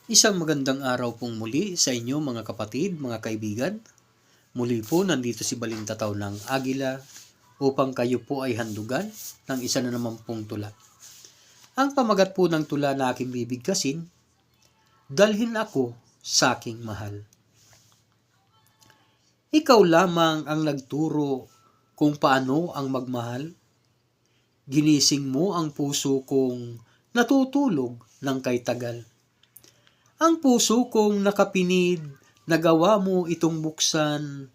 Isang magandang araw pong muli sa inyo mga kapatid, mga kaibigan. Muli po nandito si Balintataw ng Agila upang kayo po ay handugan ng isa na naman pong tula. Ang pamagat po ng tula na aking bibigkasin, Dalhin ako sa aking mahal. Ikaw lamang ang nagturo kung paano ang magmahal. Ginising mo ang puso kong natutulog ng kay tagal. Ang puso kong nakapinid, nagawa mo itong buksan,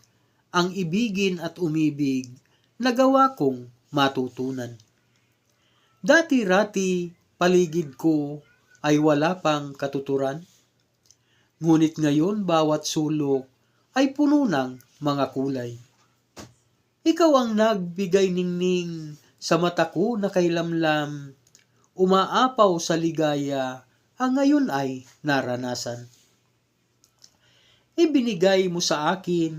ang ibigin at umibig, nagawa kong matutunan. Dati-rati, paligid ko ay wala pang katuturan, ngunit ngayon bawat sulok ay puno ng mga kulay. Ikaw ang nagbigay ningning sa mata ko na kay lamlam, umaapaw sa ligaya, ang ngayon ay naranasan. Ibinigay mo sa akin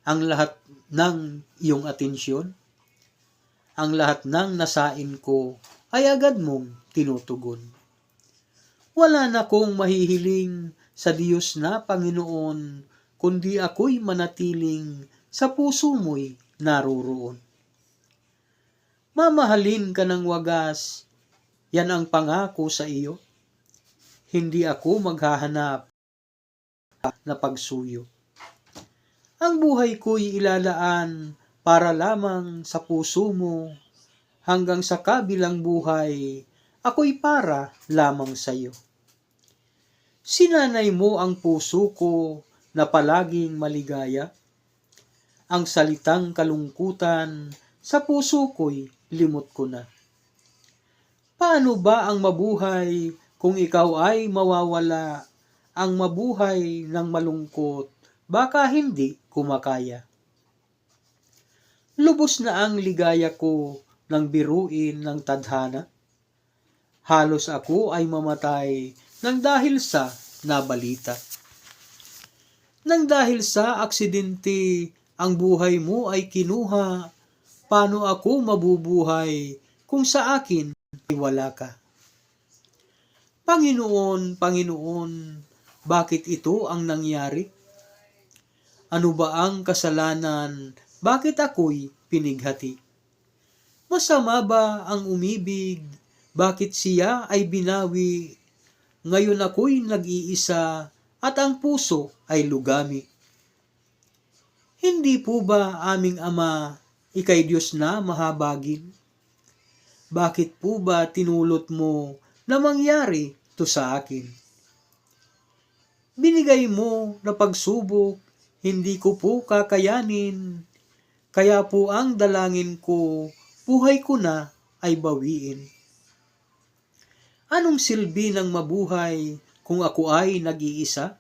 ang lahat ng iyong atensyon. Ang lahat ng nasain ko ay agad mong tinutugon. Wala na kong mahihiling sa Diyos na Panginoon, kundi ako'y manatiling sa puso mo'y naroroon. Mamahalin ka ng wagas, yan ang pangako sa iyo. Hindi ako maghahanap na pagsuyo. Ang buhay ko'y ilalaan para lamang sa puso mo, hanggang sa kabilang buhay, ako'y para lamang sa iyo. Sinanay mo ang puso ko na palaging maligaya. Ang salitang kalungkutan sa puso ko'y limot ko na. Paano ba ang mabuhay kung ikaw ay mawawala? Ang mabuhay ng malungkot, baka hindi kumakaya. Lubos na ang ligaya ko ng biruin ng tadhana. Halos ako ay mamatay nang dahil sa nabalita. Nang dahil sa aksidente, ang buhay mo ay kinuha. Paano ako mabubuhay kung sa akin ay wala ka? Panginoon, Panginoon, bakit ito ang nangyari? Ano ba ang kasalanan? Bakit ako'y pinighati? Masama ba ang umibig? Bakit siya ay binawi? Ngayon ako'y nag-iisa at ang puso ay lugami. Hindi po ba aming Ama, ika'y Diyos na mahabagin? Bakit po ba tinulot mo na mangyari to sa akin? Binigay mo na pagsubok, hindi ko po kakayanin. Kaya po ang dalangin ko, buhay ko na ay bawiin. Anong silbi ng mabuhay kung ako ay nag-iisa?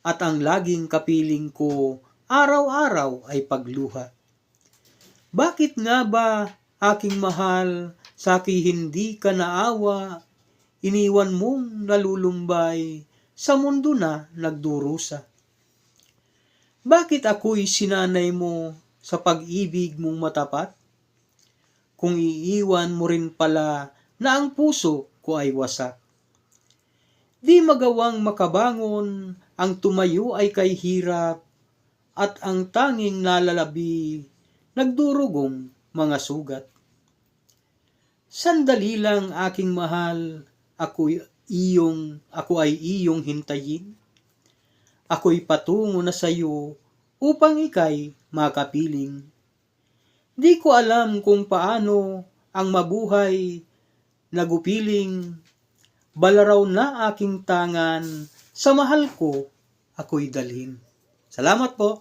At ang laging kapiling ko, araw-araw ay pagluha. Bakit nga ba, aking mahal, sa akin hindi ka naawa? Iniwan mong nalulumbay, sa mundo na nagdurusa. Bakit ako'y sinanay mo sa pag-ibig mong matapat? Kung iiwan mo rin pala na ang puso ko ay wasak. Di magawang makabangon, ang tumayo ay kay hirap, at ang tanging nalalabi, nagdurugong mga sugat. Sandali lang aking mahal, ako ay iyong hintayin. Ako'y patungo na sa iyo upang ika'y makapiling. Di ko alam kung paano ang mabuhay nagupiling. Balaraw na aking tangan, sa mahal ko ako'y dalhin. Salamat po.